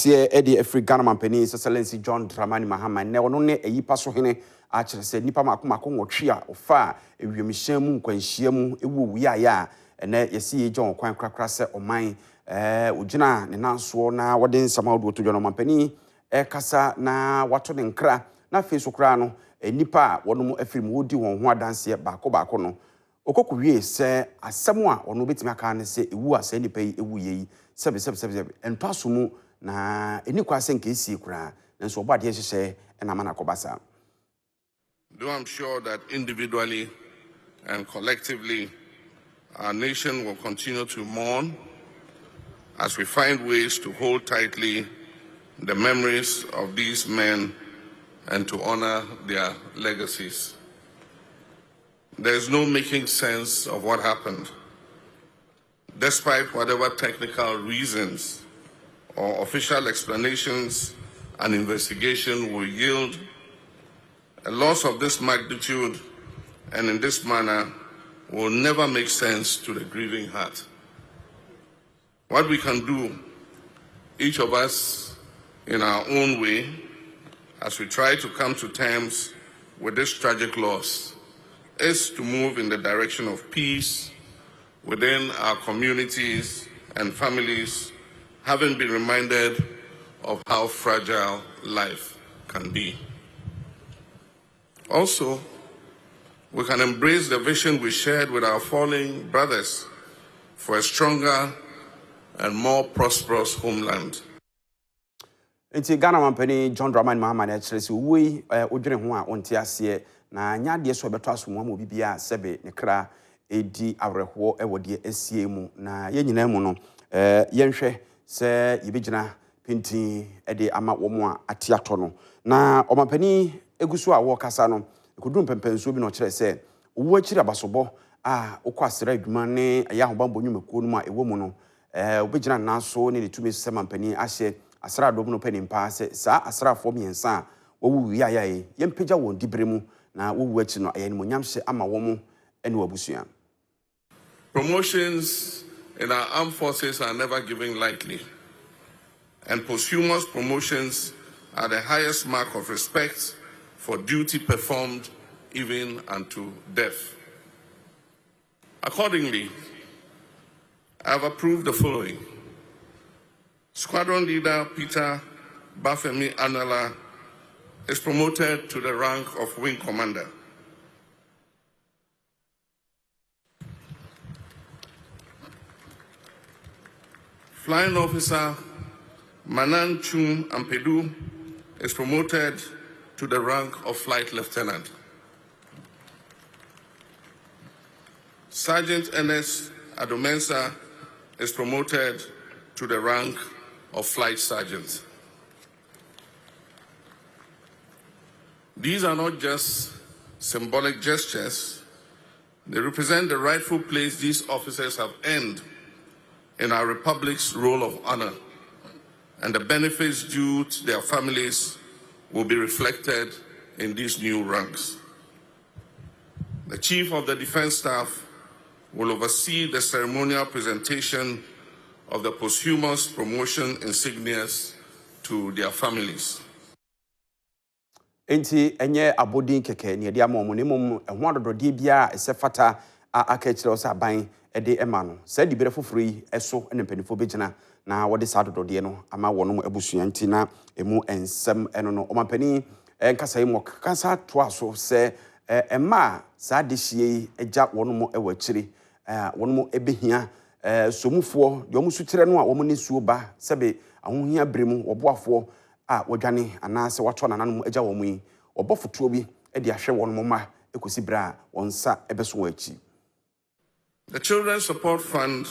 Eddie Efri Ghana Mampeni, Excellency John Dramani Mahama, ne ono ne eyipa so hene a kyerɛ sɛ nipa mako nwɔtwe a ofa ewiemhyɛn mu nkwanhyia mu ewu wiaya ene yɛsi ye John kwan krakra sɛ ɔman ogyina ne nanso na wɔde nsama odo to John Mampeni kasa na wato ne nkra na feso kra no nipa a wɔnom afiri mu wodi wɔn ho adanse baako no okokuwie sɛ asɛm a ɔno betimi aka ne sɛ ewu a sɛ nipa yi ewu ye yi sɛbe ento mu na eni kwase nke esi kura nso obo ade hyehyɛ na mana kobasa. Though I'm sure that individually and collectively our nation will continue to mourn as we find ways to hold tightly the memories of these men and to honor their legacies. There is no making sense of what happened. Despite whatever technical reasons or official explanations an investigation will yield, a loss of this magnitude and in this manner will never make sense to the grieving heart. What we can do, each of us in our own way, as we try to come to terms with this tragic loss, is to move in the direction of peace within our communities and families, having been reminded of how fragile life can be. Also, we can embrace the vision we shared with our fallen brothers for a stronger and more prosperous homeland. Enti Ghana Mampeni John Dramani Mahama na kyerɛsɛ woi odwene ho a onte ase na nyade so beto aso mu bibia sebe ne kra edi awerɛhoɔ ɛwɔde asie mu na yenyina mu no yenhwɛ sɛ yebegyina pintin ɛde ama wɔn a ate atɔ no na ɔmampani eguso a wɔkasa no ekudum pempensuo bi no kyerɛ sɛ owu akiri abasobɔ a okɔ asra adwuma ne ɛyɛ ahobambo nwumekuo no mu a ɛwɔ mu no obegyina nanso ne tumi sɛ mampani ahyɛ asra adom no panimpa sɛ saa asrafoɔ miɛnsa a wɔwu wiayae yɛmpagya wɔn dibre mu na wɔwu akyi no ɛyɛ nimonyam hyɛ ama wɔn ɛne wabusua. Promotions in our armed forces are never given lightly, and posthumous promotions are the highest mark of respect for duty performed even unto death. Accordingly, I have approved the following. Squadron Leader Peter Bafemi Anala is promoted to the rank of Wing Commander. Flying Officer Manan Chum Ampedu is promoted to the rank of Flight Lieutenant. Sergeant Ernest Adomensa is promoted to the rank of Flight Sergeant. These are not just symbolic gestures. They represent the rightful place these officers have earned in our Republic's roll of honor, and the benefits due to their families will be reflected in these new ranks. The Chief of the Defense Staff will oversee the ceremonial presentation of the posthumous promotion insignias to their families. Enti enye abodin keke ne de ama ne mom ho adodode bia ese fata aka kire osa ban de ema no sa di bere foforo yi eso ne mpanifo begina na wode sa adodode no ama wonom abusua nti na emu ensem eno no omampani nkasa yi mo kasa to aso se ema sa de hie eja wonom ewakire wonom ebehia somufo de omusu kire no a womo ne suo ba sebe ahohia bremu oboafo a wodwane anase wato nananum eja wo mu yi obofotuo bi e de ahwe won moma ekosi bra wonsa ebeso wachi. The Children's Support Fund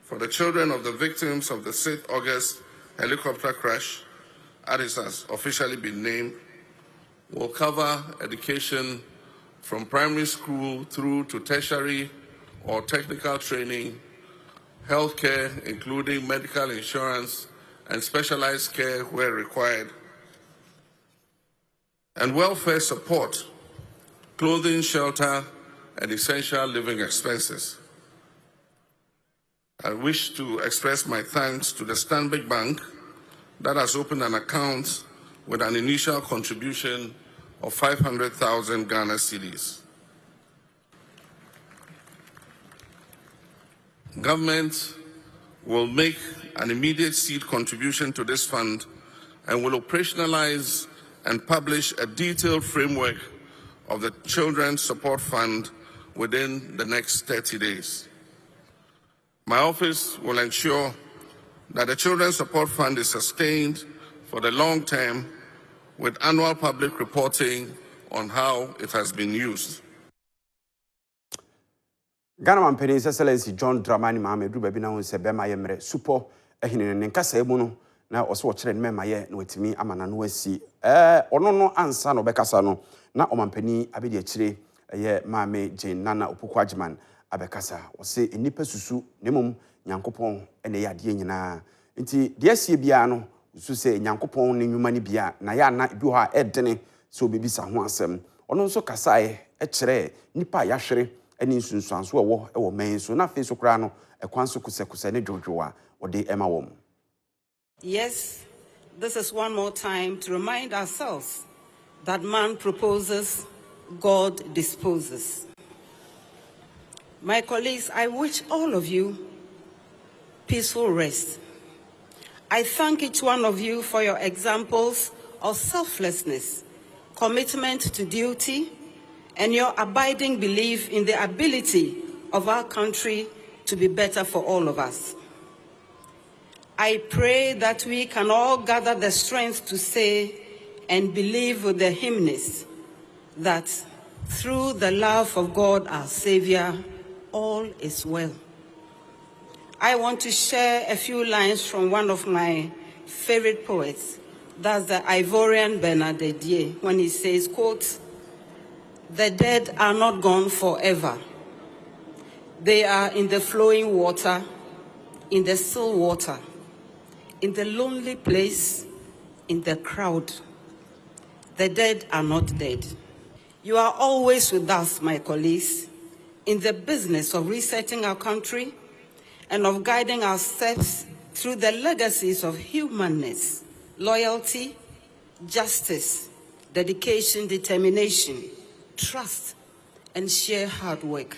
for the children of the victims of the 6th August helicopter crash, as it has officially been named, will cover education from primary school through to tertiary or technical training, healthcare including medical insurance and specialized care where required, and welfare support, clothing, shelter, and essential living expenses. I wish to express my thanks to the Stanbic Bank that has opened an account with an initial contribution of 500,000 Ghana cedis. Government will make an immediate seed contribution to this fund and will operationalize and publish a detailed framework of the Children's Support Fund within the next 30 days. My office will ensure that the Children's Support Fund is sustained for the long term with annual public reporting on how it has been used. Ghana Mampanyin's Excellency John Dramani Mahama du baby na ho se bema yemre supo ehine ne nkasa emu no na oso kire ne mema ye na wetimi amana no asi ono no ansa no bekasa no na omampanyin abedi akire ye maame Jane Nana Opoku Agyeman abekasa ose enipa susu nemum Nyankopon ene ye ade nyina nti de asie bia no su se Nyankopon ne nwuma ne bia na ya na bi ho a edene so bebisa ho asem ono nso kasae kire nipa ya hwere ani sunsuanso ewo men so na fe so kra no ekwanso kusekuse ne dwodwoa ode ema wom. Yes, this is one more time to remind ourselves that man proposes, God disposes. My colleagues, I wish all of you peaceful rest. I thank each one of you for your examples of selflessness, commitment to duty, and your abiding belief in the ability of our country to be better for all of us. I pray that we can all gather the strength to say and believe with the hymnist that through the love of God our Savior, all is well. I want to share a few lines from one of my favorite poets, that's the Ivorian Bernadette, when he says, quote, "The dead are not gone forever. They are in the flowing water, in the still water, in the lonely place, in the crowd. The dead are not dead." You are always with us, my colleagues, in the business of resetting our country and of guiding our steps through the legacies of humanness, loyalty, justice, dedication, determination, trust, and sheer hard work.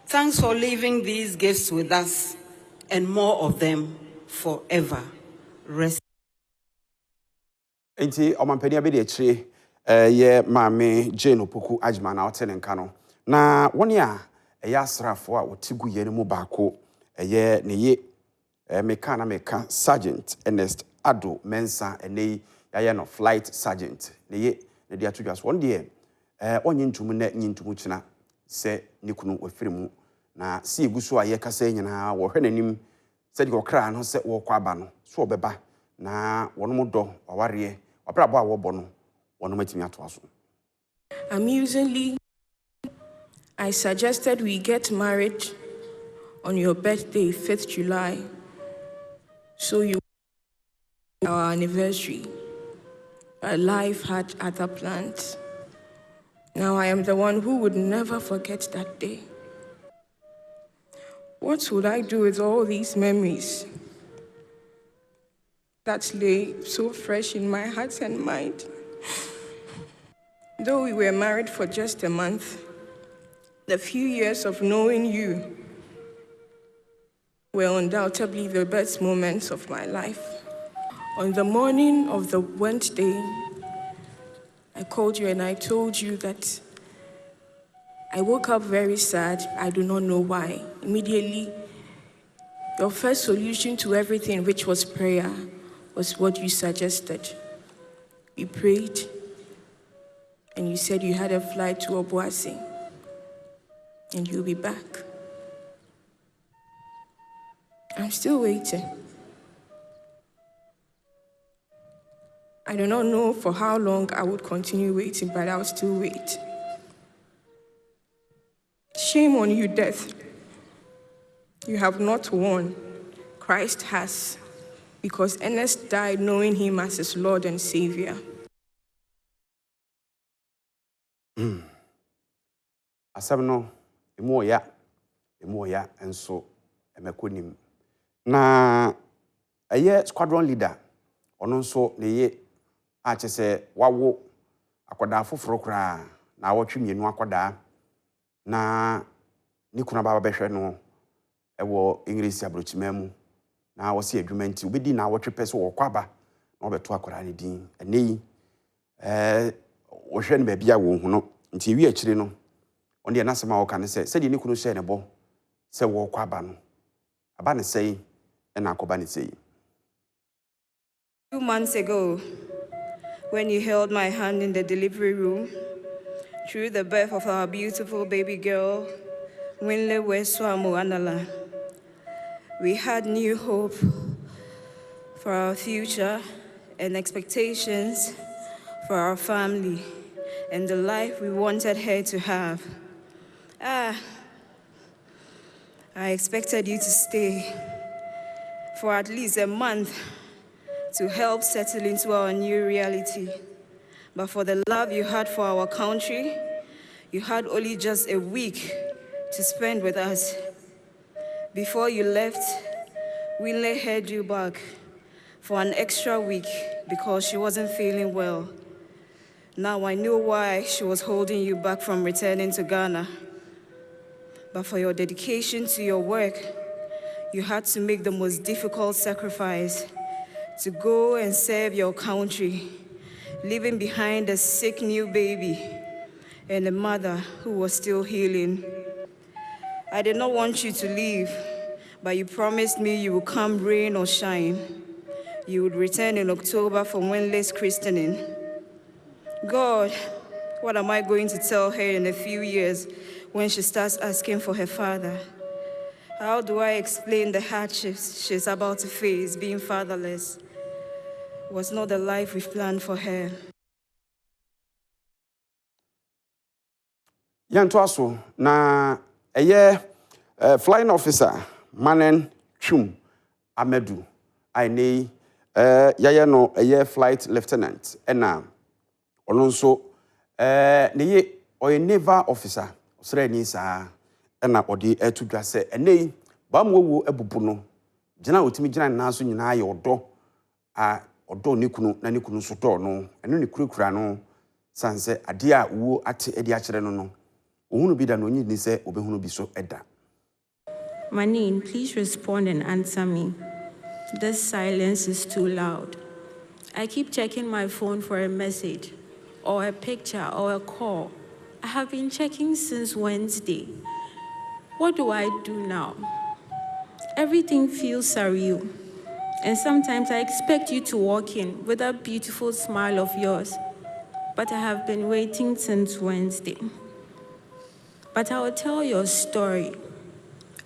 Thanks for leaving these gifts with us and more of them forever. Rest. Enti omampani abedi akire ye maame Jane Opoku Agyeman na otene nka no na woni a eye asrafo a wotigu ye ne mu baako eye ne ye meka Sergeant Ernest Ado Mensa ene ya no flight sergeant ne ye ne dia tudwas won de onye ntumu na nyintumu kina se nikunu ofirimu na si eguso a ye kasa nyina wo hwe nanim se de okra no se wo kwa aba no so obeba na wonom do waware wabrabo a wo bo no wonom atimi atoaso. Amusingly, I suggested we get married on your birthday, 5th July, so you our anniversary. But life had other plans. Now I am the one who would never forget that day. What would I do with all these memories that lay so fresh in my heart and mind? Though we were married for just a month, the few years of knowing you were undoubtedly the best moments of my life. On the morning of the Wednesday, I called you and I told you that I woke up very sad. I do not know why. Immediately, your first solution to everything, which was prayer, was what you suggested. We prayed, and you said you had a flight to Obuasi, and you'll be back. I'm still waiting. I do not know for how long I would continue waiting, but I'll still wait. Shame on you, death. You have not won. Christ has, because Ernest died knowing him as his Lord and Savior. Asem no emu ya enso emekonim na aye squadron leader ono nso ne ye a kyese wawo akoda foforo kra na awotwe mienu akoda na ni kuna baba behwe no ewo English abrochima mu na wo se adwuma nti obedi na awotwe pese wo kwaba na obeto akoda ne din enei wo hwe ne ba bia wo hu no nti wi akire no onde na sema wo kan se de ni kunu hye ne bo se wo kwaba no aba ne sei na akoba ne sei. 2 months ago, when you held my hand in the delivery room through the birth of our beautiful baby girl, Winle Weswamu Anala, we had new hope for our future and expectations for our family and the life we wanted her to have. I expected you to stay for at least a month to help settle into our new reality. But for the love you had for our country, you had only just a week to spend with us. Before you left, Winle held you back for an extra week because she wasn't feeling well. Now I know why she was holding you back from returning to Ghana. But for your dedication to your work, you had to make the most difficult sacrifice to go and serve your country, leaving behind a sick new baby and a mother who was still healing. I did not want you to leave, but you promised me you would come rain or shine. You would return in October for Winle's christening. God, what am I going to tell her in a few years when she starts asking for her father? How do I explain the hardships she's about to face being fatherless? Was not the life we've planned for her. Yantoaso na flying officer Manen Chum Amedu aine yaya no flight lieutenant ena ononso ne ye oye naval officer osrani saa ena odi etudwa se enei ba mwowo ebubu no gina otimi gina naso nyina aye odo odo nikunu na nikunu so to no eno ne kurakura no sanse ade a wo ate edi a kire no no ohunu bi da no nyi ni se obehunu bi so eda. Manin, please respond and answer me. This silence is too loud. I keep checking my phone for a message or a picture or a call. I have been checking since Wednesday. What do I do now? Everything feels surreal. And sometimes I expect you to walk in with that beautiful smile of yours. But I have been waiting since Wednesday. But I will tell your story.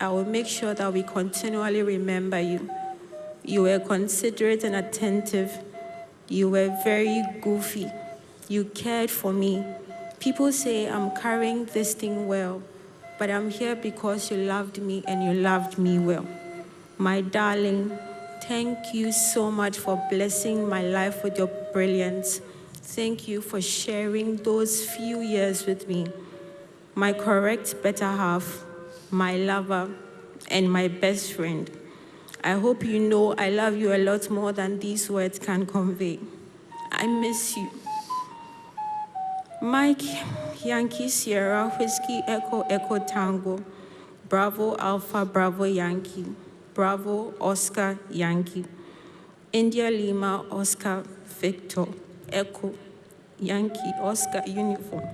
I will make sure that we continually remember you. You were considerate and attentive. You were very goofy. You cared for me. People say I'm carrying this thing well, but I'm here because you loved me and you loved me well. My darling, thank you so much for blessing my life with your brilliance. Thank you for sharing those few years with me. My correct better half, my lover, and my best friend. I hope you know I love you a lot more than these words can convey. I miss you. Mike, Yankee Sierra, Whiskey, Echo, Echo, Tango, Bravo, Alpha, Bravo, Yankee, Bravo, Oscar, Yankee, India, Lima, Oscar, Victor, Echo, Yankee, Oscar, Uniform.